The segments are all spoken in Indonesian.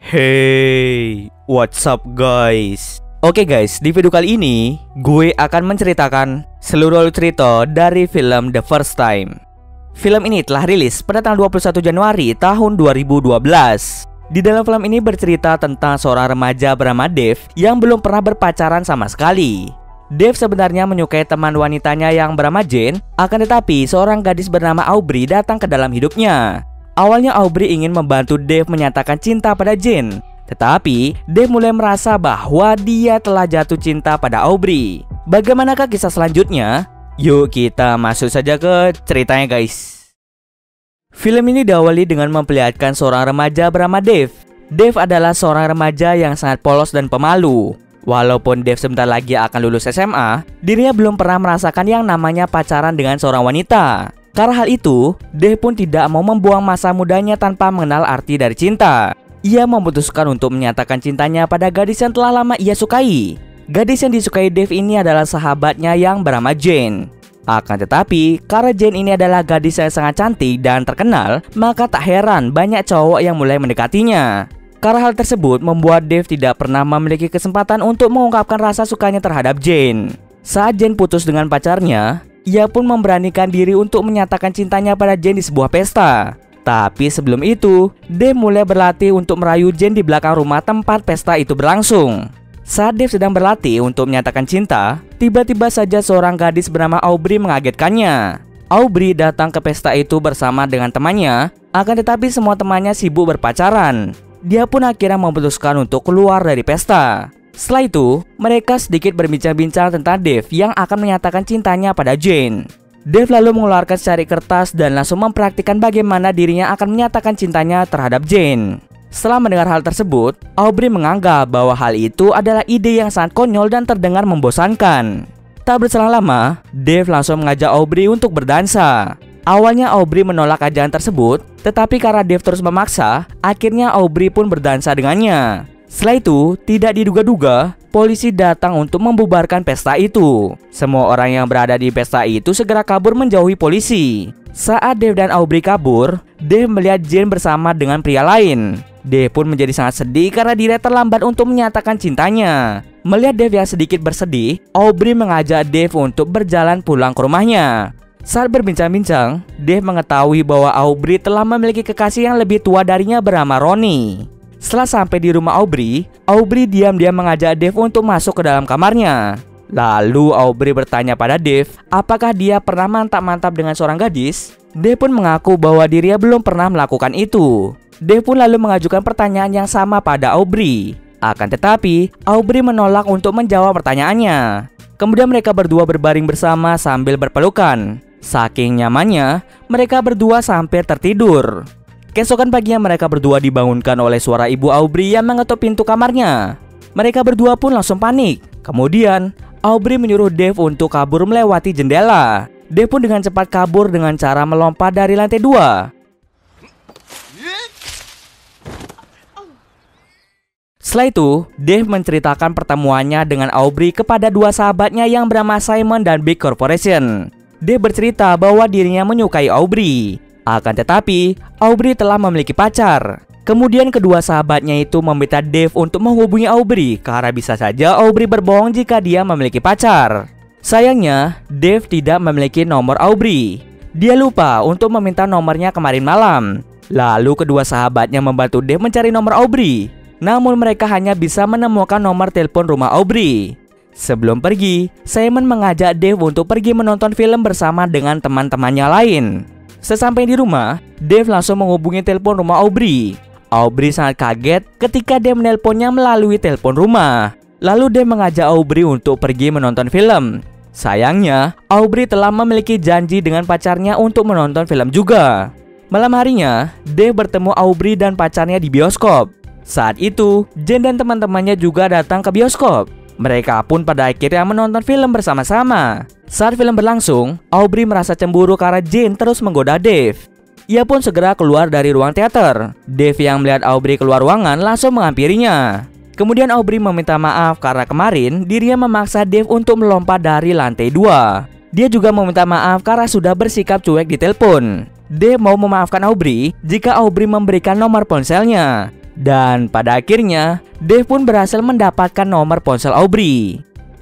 Hey, what's up guys? Oke guys, di video kali ini gue akan menceritakan seluruh cerita dari film The First Time. Film ini telah rilis pada tanggal 21 Januari tahun 2012. Di dalam film ini bercerita tentang seorang remaja bernama Dave yang belum pernah berpacaran sama sekali. Dave sebenarnya menyukai teman wanitanya yang bernama Jane, akan tetapi seorang gadis bernama Aubrey datang ke dalam hidupnya. Awalnya Aubrey ingin membantu Dave menyatakan cinta pada Jane, tetapi Dave mulai merasa bahwa dia telah jatuh cinta pada Aubrey. Bagaimanakah kisah selanjutnya? Yuk kita masuk saja ke ceritanya guys. Film ini diawali dengan memperlihatkan seorang remaja bernama Dave. Dave adalah seorang remaja yang sangat polos dan pemalu. Walaupun Dave sebentar lagi akan lulus SMA, dirinya belum pernah merasakan yang namanya pacaran dengan seorang wanita. Karena hal itu, Dave pun tidak mau membuang masa mudanya tanpa mengenal arti dari cinta. Ia memutuskan untuk menyatakan cintanya pada gadis yang telah lama ia sukai. Gadis yang disukai Dave ini adalah sahabatnya yang bernama Jane. Akan tetapi, karena Jane ini adalah gadis yang sangat cantik dan terkenal, maka tak heran banyak cowok yang mulai mendekatinya. Karena hal tersebut membuat Dave tidak pernah memiliki kesempatan untuk mengungkapkan rasa sukanya terhadap Jane. Saat Jane putus dengan pacarnya, ia pun memberanikan diri untuk menyatakan cintanya pada Jane di sebuah pesta. Tapi sebelum itu, Dave mulai berlatih untuk merayu Jane di belakang rumah tempat pesta itu berlangsung. Saat Dave sedang berlatih untuk menyatakan cinta, tiba-tiba saja seorang gadis bernama Aubrey mengagetkannya. Aubrey datang ke pesta itu bersama dengan temannya, akan tetapi semua temannya sibuk berpacaran. Dia pun akhirnya memutuskan untuk keluar dari pesta. Setelah itu, mereka sedikit berbincang-bincang tentang Dave yang akan menyatakan cintanya pada Jane. Dave lalu mengeluarkan secari kertas dan langsung mempraktikkan bagaimana dirinya akan menyatakan cintanya terhadap Jane. Setelah mendengar hal tersebut, Aubrey menganggap bahwa hal itu adalah ide yang sangat konyol dan terdengar membosankan. Tak berselang lama, Dave langsung mengajak Aubrey untuk berdansa. Awalnya Aubrey menolak ajakan tersebut, tetapi karena Dave terus memaksa, akhirnya Aubrey pun berdansa dengannya. Setelah itu, tidak diduga-duga, polisi datang untuk membubarkan pesta itu. Semua orang yang berada di pesta itu segera kabur menjauhi polisi. Saat Dave dan Aubrey kabur, Dave melihat Jane bersama dengan pria lain. Dave pun menjadi sangat sedih karena dirinya terlambat untuk menyatakan cintanya. Melihat Dave yang sedikit bersedih, Aubrey mengajak Dave untuk berjalan pulang ke rumahnya. Saat berbincang-bincang, Dave mengetahui bahwa Aubrey telah memiliki kekasih yang lebih tua darinya bernama Ronnie. Setelah sampai di rumah Aubrey diam-diam mengajak Dave untuk masuk ke dalam kamarnya. Lalu Aubrey bertanya pada Dave, apakah dia pernah mantap-mantap dengan seorang gadis? Dave pun mengaku bahwa dirinya belum pernah melakukan itu. Dave pun lalu mengajukan pertanyaan yang sama pada Aubrey. Akan tetapi, Aubrey menolak untuk menjawab pertanyaannya. Kemudian mereka berdua berbaring bersama sambil berpelukan. Saking nyamannya, mereka berdua sampai tertidur. Keesokan paginya mereka berdua dibangunkan oleh suara ibu Aubrey yang mengetuk pintu kamarnya. Mereka berdua pun langsung panik. Kemudian, Aubrey menyuruh Dave untuk kabur melewati jendela. Dave pun dengan cepat kabur dengan cara melompat dari lantai 2. Setelah itu, Dave menceritakan pertemuannya dengan Aubrey kepada dua sahabatnya yang bernama Simon dan Big Corporation. Dave bercerita bahwa dirinya menyukai Aubrey. Akan tetapi, Aubrey telah memiliki pacar. Kemudian kedua sahabatnya itu meminta Dave untuk menghubungi Aubrey karena bisa saja Aubrey berbohong jika dia memiliki pacar. Sayangnya, Dave tidak memiliki nomor Aubrey. Dia lupa untuk meminta nomornya kemarin malam. Lalu kedua sahabatnya membantu Dave mencari nomor Aubrey. Namun mereka hanya bisa menemukan nomor telepon rumah Aubrey. Sebelum pergi, Simon mengajak Dave untuk pergi menonton film bersama dengan teman-temannya lain. Sesampai di rumah, Dave langsung menghubungi telepon rumah Aubrey. Aubrey sangat kaget ketika Dave menelponnya melalui telepon rumah. Lalu Dave mengajak Aubrey untuk pergi menonton film. Sayangnya, Aubrey telah memiliki janji dengan pacarnya untuk menonton film juga. Malam harinya, Dave bertemu Aubrey dan pacarnya di bioskop. Saat itu, Jane dan teman-temannya juga datang ke bioskop. Mereka pun pada akhirnya menonton film bersama-sama. Saat film berlangsung, Aubrey merasa cemburu karena Jane terus menggoda Dave. Ia pun segera keluar dari ruang teater. Dave yang melihat Aubrey keluar ruangan langsung menghampirinya. Kemudian Aubrey meminta maaf karena kemarin dirinya memaksa Dave untuk melompat dari lantai 2. Dia juga meminta maaf karena sudah bersikap cuek di telepon. Dave mau memaafkan Aubrey jika Aubrey memberikan nomor ponselnya. Dan pada akhirnya, Dave pun berhasil mendapatkan nomor ponsel Aubrey.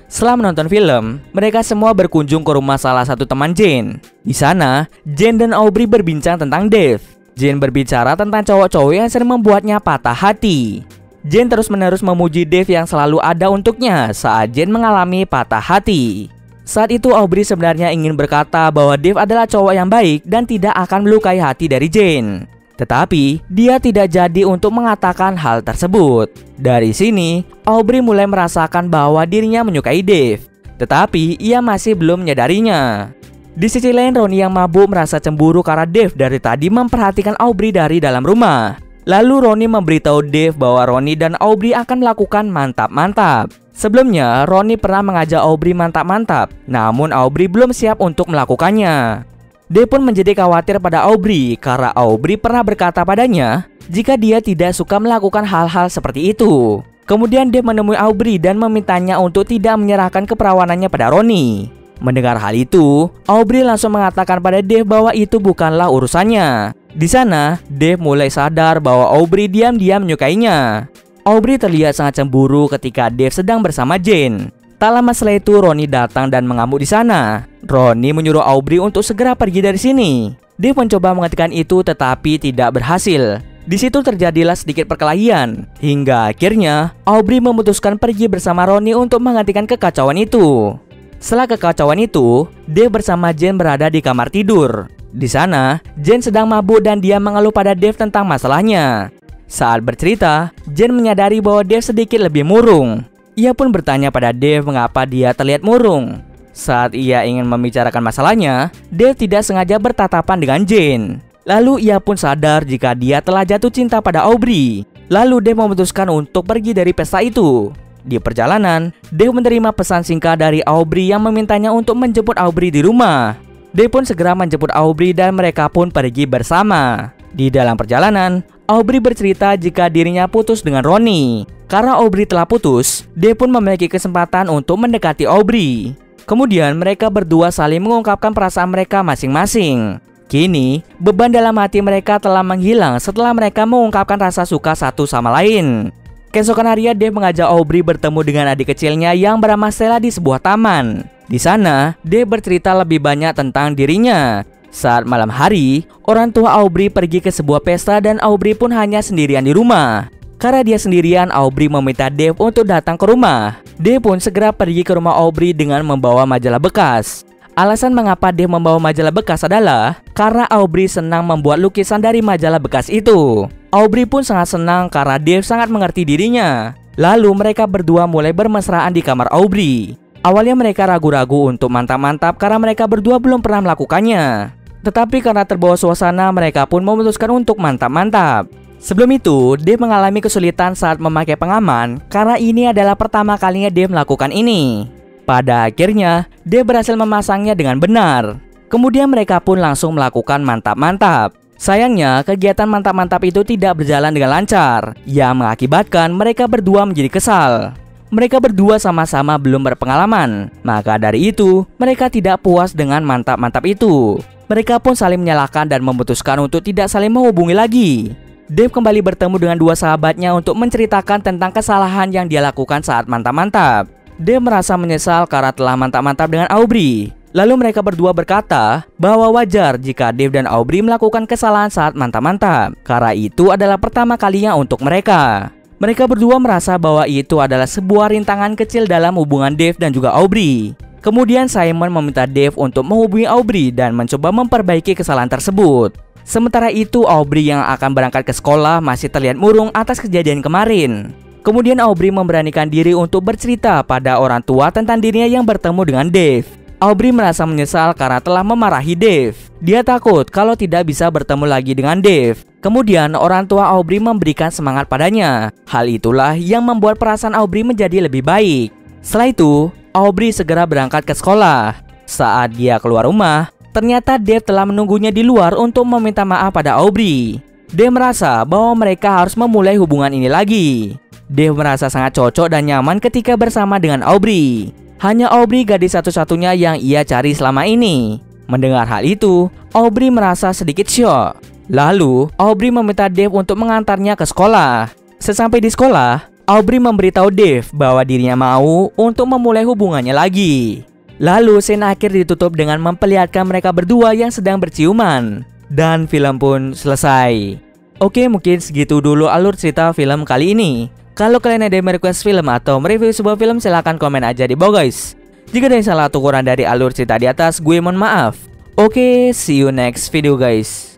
Setelah menonton film, mereka semua berkunjung ke rumah salah satu teman Jane. Di sana, Jane dan Aubrey berbincang tentang Dave. Jane berbicara tentang cowok-cowok yang sering membuatnya patah hati. Jane terus-menerus memuji Dave yang selalu ada untuknya saat Jane mengalami patah hati. Saat itu Aubrey sebenarnya ingin berkata bahwa Dave adalah cowok yang baik dan tidak akan melukai hati dari Jane. Tetapi dia tidak jadi untuk mengatakan hal tersebut. Dari sini, Aubrey mulai merasakan bahwa dirinya menyukai Dave. Tetapi ia masih belum menyadarinya. Di sisi lain, Ronnie yang mabuk merasa cemburu karena Dave dari tadi memperhatikan Aubrey dari dalam rumah. Lalu Ronnie memberitahu Dave bahwa Ronnie dan Aubrey akan melakukan mantap-mantap. Sebelumnya, Ronnie pernah mengajak Aubrey mantap-mantap, namun Aubrey belum siap untuk melakukannya. Dave pun menjadi khawatir pada Aubrey karena Aubrey pernah berkata padanya jika dia tidak suka melakukan hal-hal seperti itu. Kemudian Dave menemui Aubrey dan memintanya untuk tidak menyerahkan keperawanannya pada Ronnie. Mendengar hal itu, Aubrey langsung mengatakan pada Dave bahwa itu bukanlah urusannya. Di sana, Dave mulai sadar bahwa Aubrey diam-diam menyukainya. Aubrey terlihat sangat cemburu ketika Dave sedang bersama Jane. Tak lama setelah itu, Ronnie datang dan mengamuk di sana. Ronnie menyuruh Aubrey untuk segera pergi dari sini. Dave mencoba menghentikan itu tetapi tidak berhasil. Di situ terjadilah sedikit perkelahian. Hingga akhirnya, Aubrey memutuskan pergi bersama Ronnie untuk menghentikan kekacauan itu. Setelah kekacauan itu, Dave bersama Jane berada di kamar tidur. Di sana, Jane sedang mabuk dan dia mengeluh pada Dave tentang masalahnya. Saat bercerita, Jane menyadari bahwa Dave sedikit lebih murung. Ia pun bertanya pada Dave mengapa dia terlihat murung. Saat ia ingin membicarakan masalahnya, Dave tidak sengaja bertatapan dengan Jane. Lalu ia pun sadar jika dia telah jatuh cinta pada Aubrey. Lalu Dave memutuskan untuk pergi dari pesta itu. Di perjalanan, Dave menerima pesan singkat dari Aubrey yang memintanya untuk menjemput Aubrey di rumah. Dave pun segera menjemput Aubrey dan mereka pun pergi bersama. Di dalam perjalanan, Aubrey bercerita jika dirinya putus dengan Ronnie. Karena Aubrey telah putus, Dave pun memiliki kesempatan untuk mendekati Aubrey. Kemudian mereka berdua saling mengungkapkan perasaan mereka masing-masing. Kini, beban dalam hati mereka telah menghilang setelah mereka mengungkapkan rasa suka satu sama lain. Keesokan harinya, Dave mengajak Aubrey bertemu dengan adik kecilnya yang bernama Stella di sebuah taman. Di sana, Dave bercerita lebih banyak tentang dirinya. Saat malam hari, orang tua Aubrey pergi ke sebuah pesta dan Aubrey pun hanya sendirian di rumah. Karena dia sendirian, Aubrey meminta Dave untuk datang ke rumah. Dave pun segera pergi ke rumah Aubrey dengan membawa majalah bekas. Alasan mengapa Dave membawa majalah bekas adalah karena Aubrey senang membuat lukisan dari majalah bekas itu. Aubrey pun sangat senang karena Dave sangat mengerti dirinya. Lalu mereka berdua mulai bermesraan di kamar Aubrey. Awalnya mereka ragu-ragu untuk mantap-mantap karena mereka berdua belum pernah melakukannya. Tetapi karena terbawa suasana, mereka pun memutuskan untuk mantap-mantap. Sebelum itu, Dave mengalami kesulitan saat memakai pengaman karena ini adalah pertama kalinya Dave melakukan ini. Pada akhirnya, Dave berhasil memasangnya dengan benar. Kemudian mereka pun langsung melakukan mantap-mantap. Sayangnya, kegiatan mantap-mantap itu tidak berjalan dengan lancar, yang mengakibatkan mereka berdua menjadi kesal. Mereka berdua sama-sama belum berpengalaman, maka dari itu, mereka tidak puas dengan mantap-mantap itu. Mereka pun saling menyalahkan dan memutuskan untuk tidak saling menghubungi lagi. Dave kembali bertemu dengan dua sahabatnya untuk menceritakan tentang kesalahan yang dia lakukan saat mantap-mantap. Dave merasa menyesal karena telah mantap-mantap dengan Aubrey. Lalu mereka berdua berkata bahwa wajar jika Dave dan Aubrey melakukan kesalahan saat mantap-mantap, karena itu adalah pertama kalinya untuk mereka. Mereka berdua merasa bahwa itu adalah sebuah rintangan kecil dalam hubungan Dave dan juga Aubrey. Kemudian Simon meminta Dave untuk menghubungi Aubrey dan mencoba memperbaiki kesalahan tersebut. Sementara itu, Aubrey yang akan berangkat ke sekolah masih terlihat murung atas kejadian kemarin. Kemudian Aubrey memberanikan diri untuk bercerita pada orang tua tentang dirinya yang bertemu dengan Dave. Aubrey merasa menyesal karena telah memarahi Dave. Dia takut kalau tidak bisa bertemu lagi dengan Dave. Kemudian orang tua Aubrey memberikan semangat padanya. Hal itulah yang membuat perasaan Aubrey menjadi lebih baik. Setelah itu, Aubrey segera berangkat ke sekolah. Saat dia keluar rumah, ternyata Dave telah menunggunya di luar untuk meminta maaf pada Aubrey. Dave merasa bahwa mereka harus memulai hubungan ini lagi. Dave merasa sangat cocok dan nyaman ketika bersama dengan Aubrey. Hanya Aubrey gadis satu-satunya yang ia cari selama ini. Mendengar hal itu, Aubrey merasa sedikit syok. Lalu, Aubrey meminta Dave untuk mengantarnya ke sekolah. Sesampai di sekolah, Aubrey memberitahu Dave bahwa dirinya mau untuk memulai hubungannya lagi. Lalu scene akhir ditutup dengan memperlihatkan mereka berdua yang sedang berciuman. Dan film pun selesai. Oke, mungkin segitu dulu alur cerita film kali ini. Kalau kalian ada yang request film atau mereview sebuah film, silahkan komen aja di bawah guys. Jika ada yang salah atau kurang dari alur cerita di atas, gue mohon maaf. Oke, see you next video guys.